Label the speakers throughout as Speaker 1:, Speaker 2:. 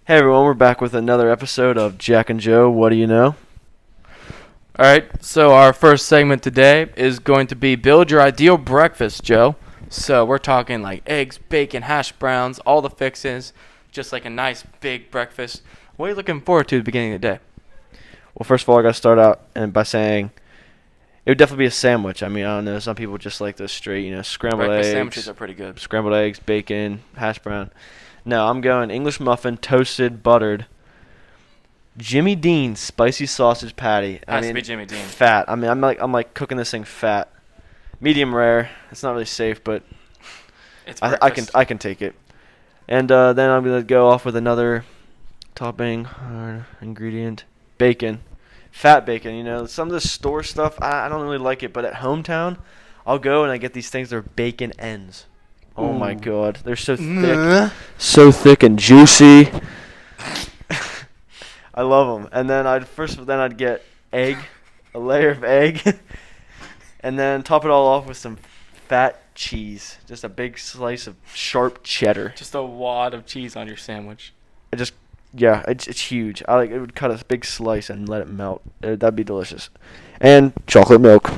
Speaker 1: Hey everyone, we're back with another episode of Jack and Joe. What do you know?
Speaker 2: All right, so our first segment today is going to be build your ideal breakfast, Joe. So we're talking like eggs, bacon, hash browns, all the fixins, just like a nice big breakfast. What are you looking forward to at the beginning of the day?
Speaker 1: Well, first of all, I got to start out by saying it would definitely be a sandwich. I mean, I don't know. Some people just like the straight, scrambled
Speaker 2: Breakfast
Speaker 1: eggs.
Speaker 2: sandwiches are pretty good.
Speaker 1: Scrambled eggs, bacon, hash brown. No, I'm going English muffin, toasted, buttered. Jimmy Dean's spicy sausage patty.
Speaker 2: Has to be Jimmy Dean.
Speaker 1: Fat. I mean, I'm like cooking this thing fat. Medium rare. It's not really safe, but
Speaker 2: It's
Speaker 1: I can take it. And then I'm gonna go off with another topping ingredient: bacon, fat bacon. Some of the store stuff I don't really like it, but at hometown, I'll go and I get these things. They're bacon ends. Oh my god, they're so thick and juicy. I love them. And then I'd get egg, a layer of egg, and then top it all off with some fat cheese, just a big slice of sharp cheddar.
Speaker 2: Just a wad of cheese on your sandwich.
Speaker 1: It's huge. It would cut a big slice and let it melt. That'd be delicious. And chocolate milk.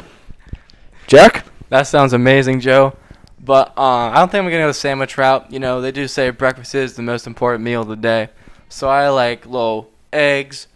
Speaker 1: Jack?
Speaker 2: That sounds amazing, Joe. But I don't think I'm going to go the sandwich route. They do say breakfast is the most important meal of the day. So I like little eggs,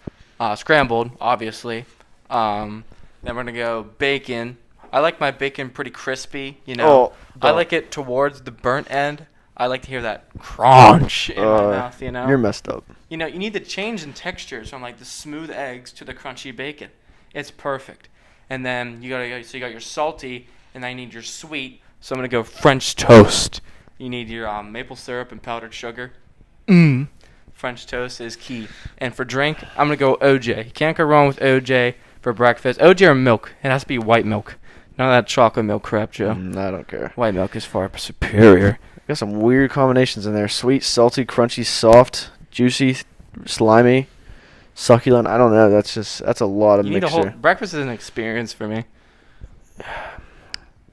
Speaker 2: scrambled, obviously. Then we're going to go bacon. I like my bacon pretty crispy, I like it towards the burnt end. I like to hear that crunch in my mouth,
Speaker 1: You're messed up.
Speaker 2: You need the change in textures from like the smooth eggs to the crunchy bacon. It's perfect. And then you got your salty, and then you need your sweet. So I'm going to go French toast. You need your maple syrup and powdered sugar. French toast is key. And for drink, I'm going to go OJ. You can't go wrong with OJ for breakfast. OJ or milk. It has to be white milk. None of that chocolate milk crap, Joe.
Speaker 1: I don't care.
Speaker 2: White milk is far superior.
Speaker 1: Got some weird combinations in there. Sweet, salty, crunchy, soft, juicy, slimy, succulent. I don't know. That's a lot of mixture.
Speaker 2: Breakfast is an experience for me.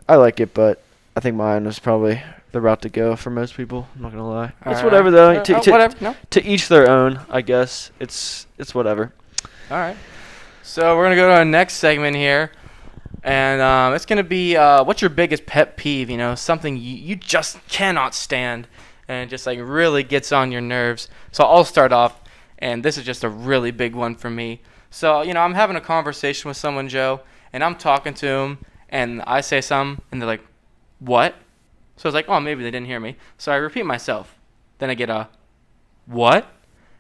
Speaker 1: I like it, but I think mine was probably the route to go for most people. I'm not gonna lie. It's
Speaker 2: All
Speaker 1: whatever
Speaker 2: right.
Speaker 1: though.
Speaker 2: Whatever. No.
Speaker 1: To each their own, I guess. It's whatever.
Speaker 2: All right. So we're gonna go to our next segment here, and it's gonna be what's your biggest pet peeve? Something you just cannot stand, and it just like really gets on your nerves. So I'll start off, and this is just a really big one for me. So I'm having a conversation with someone, Joe, and I'm talking to him. And I say something, and they're like, what? So I was like, oh, maybe they didn't hear me. So I repeat myself. Then I get a, what?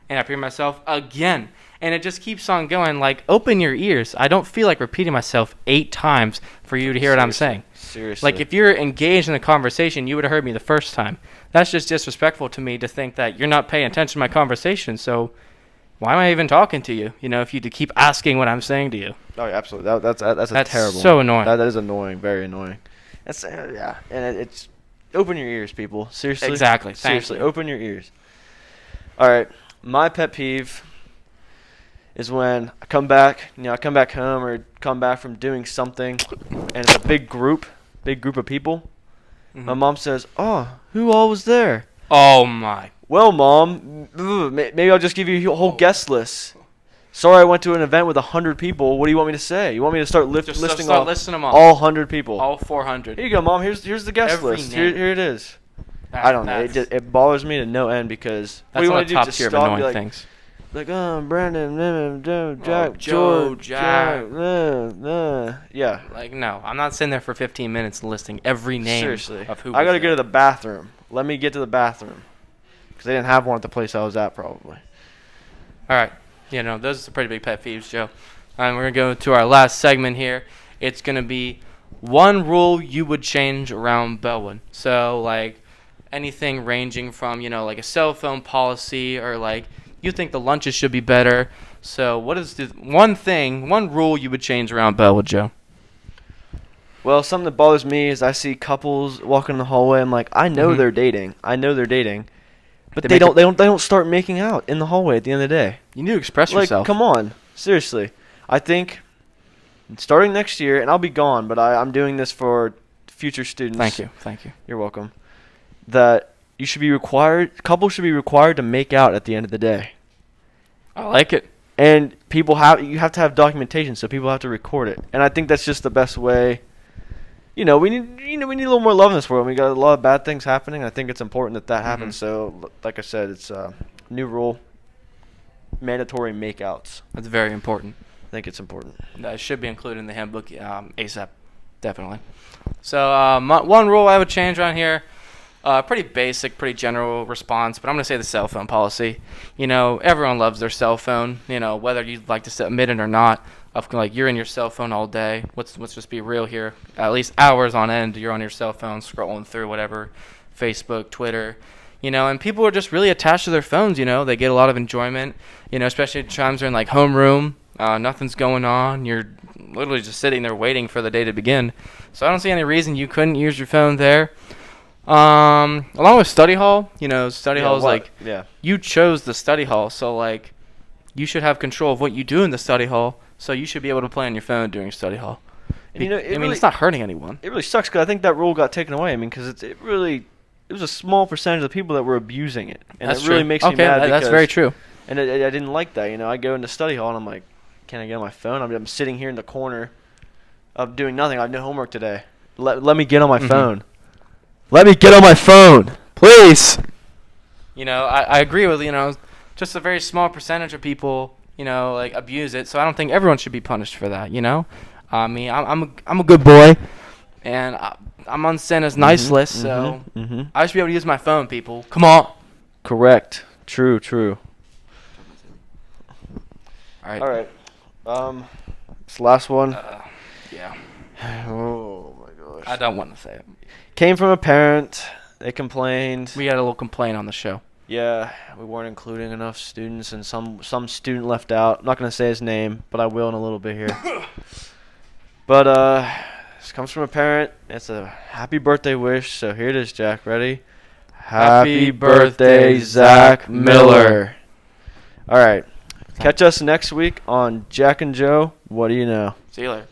Speaker 2: And I repeat myself again. And it just keeps on going, like, open your ears. I don't feel like repeating myself 8 times for you to hear what I'm saying.
Speaker 1: Seriously.
Speaker 2: Like, if you're engaged in a conversation, you would have heard me the first time. That's just disrespectful to me to think that you're not paying attention to my conversation. So why am I even talking to you? If you keep asking what I'm saying to you.
Speaker 1: Oh, yeah, absolutely. That's terrible.
Speaker 2: So annoying.
Speaker 1: That is annoying. Very annoying. That's yeah, and it's open your ears, people. Seriously.
Speaker 2: Exactly.
Speaker 1: Seriously, open your ears. All right, my pet peeve is when I come back. I come back home or come back from doing something, and it's a big group of people. Mm-hmm. My mom says, "Oh, who all was there?"
Speaker 2: Oh my.
Speaker 1: Well, Mom, maybe I'll just give you a whole guest list. Sorry, I went to an event with 100 people. What do you want me to say? You want me to start listing
Speaker 2: them off.
Speaker 1: all 100 people?
Speaker 2: All 400.
Speaker 1: Here you go, Mom. Here's the guest list. Here it is. I don't know. It bothers me to no end because
Speaker 2: that's one of the top tier of annoying things.
Speaker 1: Like, Brandon, Jack,
Speaker 2: Joe,
Speaker 1: Jack. Yeah.
Speaker 2: Like, no. I'm not sitting there for 15 minutes listing every name
Speaker 1: Seriously.
Speaker 2: of who
Speaker 1: I got to go to the bathroom. Let me get to the bathroom. Because they didn't have one at the place I was at, probably.
Speaker 2: All right. Those are some pretty big pet peeves, Joe. And we're going to go to our last segment here. It's going to be one rule you would change around Bellwood. So, like, anything ranging from, like a cell phone policy or, like, you think the lunches should be better. So, what is the one rule you would change around Bellwood, Joe?
Speaker 1: Well, something that bothers me is I see couples walking in the hallway. I'm like, I know they're dating. But they don't start making out in the hallway at the end of the day.
Speaker 2: You need to express yourself.
Speaker 1: Come on. Seriously. I think starting next year, and I'll be gone, but I'm doing this for future students.
Speaker 2: Thank you.
Speaker 1: You're welcome. That couples should be required to make out at the end of the day.
Speaker 2: I like it.
Speaker 1: And you have to have documentation, so people have to record it. And I think that's just the best way. We need a little more love in this world. We got a lot of bad things happening. I think it's important that happens. So, like I said, it's a new rule: mandatory makeouts.
Speaker 2: That's very important.
Speaker 1: I think it's important.
Speaker 2: That should be included in the handbook ASAP, definitely. So one rule I would change on here, pretty basic, pretty general response, but I'm gonna say the cell phone policy. Everyone loves their cell phone. Whether you'd like to admit it or not. You're in your cell phone all day. Let's just be real here. At least hours on end, you're on your cell phone scrolling through whatever, Facebook, Twitter. And people are just really attached to their phones. They get a lot of enjoyment. Especially at times they're in homeroom. Nothing's going on. You're literally just sitting there waiting for the day to begin. So I don't see any reason you couldn't use your phone there. Along with study hall, study hall is you chose the study hall, so you should have control of what you do in the study hall. So you should be able to play on your phone during study hall.
Speaker 1: And,
Speaker 2: it's not hurting anyone.
Speaker 1: It really sucks because I think that rule got taken away. Because it was a small percentage of the people that were abusing it, and
Speaker 2: that's
Speaker 1: it really
Speaker 2: true.
Speaker 1: makes me mad.
Speaker 2: That's very true.
Speaker 1: And I didn't like that. I go into study hall and I'm like, can I get on my phone? I'm sitting here in the corner, of doing nothing. I have no homework today. Let me get on my phone. Let me get on my phone, please.
Speaker 2: I agree with just a very small percentage of people. Abuse it. So I don't think everyone should be punished for that. I mean, I'm a good boy, and I'm on Santa's nice list. So I should be able to use my phone. People, come on.
Speaker 1: Correct. True.
Speaker 2: All
Speaker 1: right. This last one.
Speaker 2: Yeah.
Speaker 1: Oh my gosh.
Speaker 2: I don't want to say it.
Speaker 1: Came from a parent. They complained.
Speaker 2: We had a little complaint on the show.
Speaker 1: Yeah, we weren't including enough students, and some student left out. I'm not going to say his name, but I will in a little bit here. But this comes from a parent. It's a happy birthday wish, so here it is, Jack. Ready? Happy birthday, Zach Miller. All right. Catch us next week on Jack and Joe. What do you know?
Speaker 2: See you later.